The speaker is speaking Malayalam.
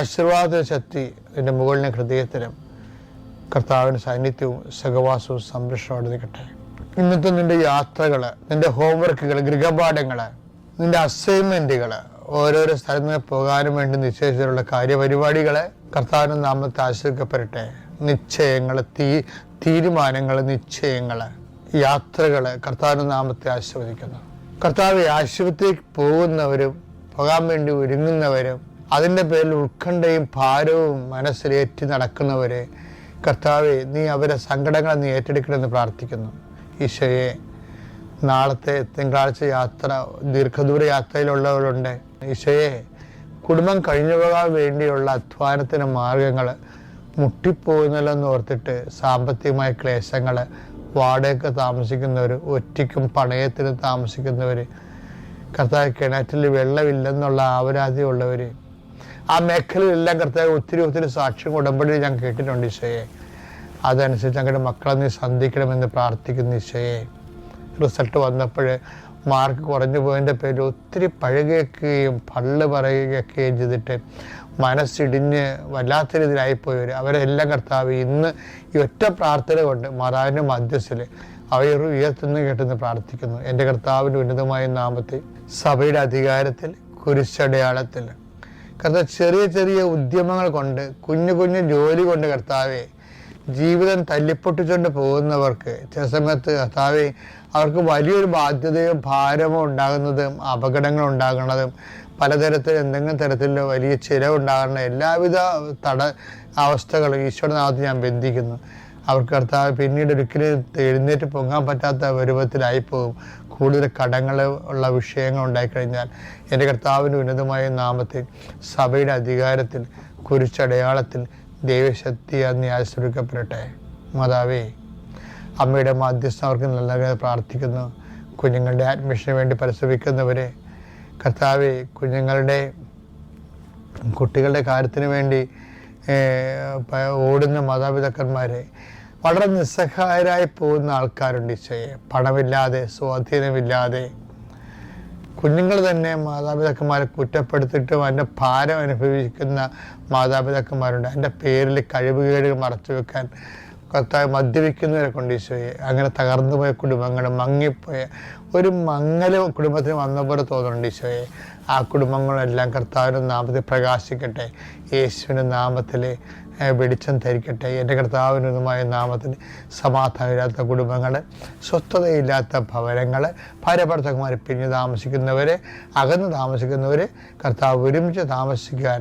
ആശീർവാദ ശക്തി നിന്റെ മുകളിലെ ഹൃദയത്തിലും കർത്താവിൻ്റെ സാന്നിധ്യവും സഹവാസവും സംരക്ഷണവും നിൽക്കട്ടെ. ഇന്നത്തെ നിന്റെ യാത്രകൾ, നിന്റെ ഹോംവർക്കുകൾ, ഗൃഹപാഠങ്ങൾ, നിന്റെ അസൈൻമെന്റുകൾ, ഓരോരോ സ്ഥലത്ത് പോകാനും വേണ്ടി നിശ്ചയിച്ചിട്ടുള്ള കാര്യപരിപാടികൾ കർത്താവിൻ്റെ നാമത്തെ ആശ്രയിക്കപ്പെടട്ടെ. നിശ്ചയങ്ങൾ, തീരുമാനങ്ങൾ, നിശ്ചയങ്ങൾ, യാത്രകൾ കർത്താവിൻ്റെ നാമത്തെ ആശീർവദിക്കുന്നു. കർത്താവ് ആശുപത്രിക്ക് പോകുന്നവരും പോകാൻ വേണ്ടി ഒരുങ്ങുന്നവരും അതിൻ്റെ പേരിൽ ഉത്കണ്ഠയും ഭാരവും മനസ്സിലേറ്റി നടക്കുന്നവരെ കർത്താവെ, നീ അവരെ സങ്കടങ്ങളെ നീ ഏറ്റെടുക്കണമെന്ന് പ്രാർത്ഥിക്കുന്നു. ഈശോയെ, നാളത്തെ തിങ്കളാഴ്ച യാത്ര, ദീർഘദൂര യാത്രയിലുള്ളവരുണ്ട്. ഈശോയെ, കുടുംബം കഴിഞ്ഞു പോകാൻ വേണ്ടിയുള്ള അധ്വാനത്തിന് മാർഗങ്ങൾ മുട്ടിപ്പോകുന്നല്ലോ എന്ന് ഓർത്തിട്ട് സാമ്പത്തികമായ ക്ലേശങ്ങൾ, വാടകയ്ക്ക് താമസിക്കുന്നവർ, ഒറ്റയ്ക്കും പണയത്തിന് താമസിക്കുന്നവർ, കർത്താവ് കിണറ്റിൽ വെള്ളമില്ലെന്നുള്ള ആവരാതിയുള്ളവർ, ആ മേഖലയിലെല്ലാം കർത്താവ് ഒത്തിരി സാക്ഷ്യം ഉടമ്പടി ഞാൻ കേട്ടിട്ടുണ്ട്. ഈശോയെ, അതനുസരിച്ച് ഞങ്ങളുടെ മക്കളെ നീ സന്ധിക്കണമെന്ന് പ്രാർത്ഥിക്കുന്നു. ഈശോയെ, റിസൾട്ട് വന്നപ്പോൾ മാർക്ക് കുറഞ്ഞു പോയതിൻ്റെ പേരിൽ ഒത്തിരി പഴകുകയും പള്ള് പറയുകയൊക്കെയും ചെയ്തിട്ട് മനസ്സിടിഞ്ഞ് വല്ലാത്ത രീതിയിലായിപ്പോയവർ, അവരെല്ലാം കർത്താവ് ഇന്ന് ഈ ഒറ്റ പ്രാർത്ഥന കൊണ്ട് മാതാവിൻ്റെ മധ്യസ്ഥയിൽ അവർ ഉയർത്തുന്നു കേട്ടെന്ന് പ്രാർത്ഥിക്കുന്നു. എൻ്റെ കർത്താവിൻ്റെ ഉന്നതമായ നാമത്തിൽ സഭയുടെ അധികാരത്തിൽ കുരിശടയാളത്തിൽ കർത്താവ് ചെറിയ ഉദ്യമങ്ങൾ കൊണ്ട്, കുഞ്ഞു ജോലി കൊണ്ട് കർത്താവെ ജീവിതം തല്ലിപ്പൊട്ടിച്ചുകൊണ്ട് പോകുന്നവർക്ക് ചില സമയത്ത് കർത്താവെ അവർക്ക് വലിയൊരു ബാധ്യതയോ ഭാരമോ ഉണ്ടാകുന്നതും അപകടങ്ങൾ ഉണ്ടാകുന്നതും പലതരത്തിൽ എന്തെങ്കിലും തരത്തിലുള്ള വലിയ ചിലവുണ്ടാകുന്ന എല്ലാവിധ അവസ്ഥകളും ഈശോയുടെ നാമത്തിൽ ഞാൻ ബന്ധിക്കുന്നു. അവർക്ക് കർത്താവ് പിന്നീട് ഒരിക്കലും എഴുന്നേറ്റ് പൊങ്ങാൻ പറ്റാത്ത രൂപത്തിലായിപ്പോകും. കൂടുതൽ കടങ്ങൾ ഉള്ള വിഷയങ്ങൾ ഉണ്ടായിക്കഴിഞ്ഞാൽ എൻ്റെ കർത്താവിൻ്റെ ഉന്നതമായ നാമത്തിൽ സഭയുടെ അധികാരത്തിൽ കുരിശടയാളത്തിൽ ദൈവശക്തി നീ ആശ്രയിക്കപ്പെടട്ടെ. മാതാവേ, അമ്മയുടെ മാധ്യസ്ഥം അവർക്ക് നല്ല പ്രാർത്ഥിക്കുന്നു. കുഞ്ഞുങ്ങളുടെ അഡ്മിഷന് വേണ്ടി പരിശ്രമിക്കുന്നവരെ കർത്താവേ, കുട്ടികളുടെ കാര്യത്തിന് വേണ്ടി ഓടുന്ന മാതാപിതാക്കന്മാരെ, വളരെ നിസ്സഹായരായി പോകുന്ന ആൾക്കാരുണ്ട്. ഈശോയെ, പണമില്ലാതെ, സ്വാധീനമില്ലാതെ കുഞ്ഞുങ്ങൾ തന്നെ മാതാപിതാക്കന്മാരെ കുറ്റപ്പെടുത്തിയിട്ടും അതിൻ്റെ ഭാരം അനുഭവിക്കുന്ന മാതാപിതാക്കന്മാരുണ്ട്. അതിൻ്റെ പേരിൽ കഴിവുകേടുകൾ മറച്ചു വെക്കാൻ കർത്താവ് മദ്യപിക്കുന്നവരെ കൊണ്ട് ഈശോയെ, അങ്ങനെ തകർന്നു പോയ കുടുംബങ്ങൾ, മങ്ങിപ്പോയ ഒരു മങ്ങൽ കുടുംബത്തിന് വന്ന പോലെ തോന്നുന്നുണ്ട്. ഈശോയെ, ആ കുടുംബങ്ങളെല്ലാം കർത്താവിൻ്റെ നാമത്തിൽ പ്രകാശിക്കട്ടെ. യേശുവിൻ്റെ നാമത്തിൽ വെളിച്ചം ധരിക്കട്ടെ. എൻ്റെ കർത്താവിനുമായ നാമത്തിൽ സമാധാനമില്ലാത്ത കുടുംബങ്ങൾ, സ്വസ്ഥതയില്ലാത്ത ഭവനങ്ങൾ, ഭാര്യഭർത്താക്കന്മാർ പിരിഞ്ഞ് താമസിക്കുന്നവരെ, അകന്ന് താമസിക്കുന്നവരെ കർത്താവ് ഒരുമിച്ച് താമസിക്കാൻ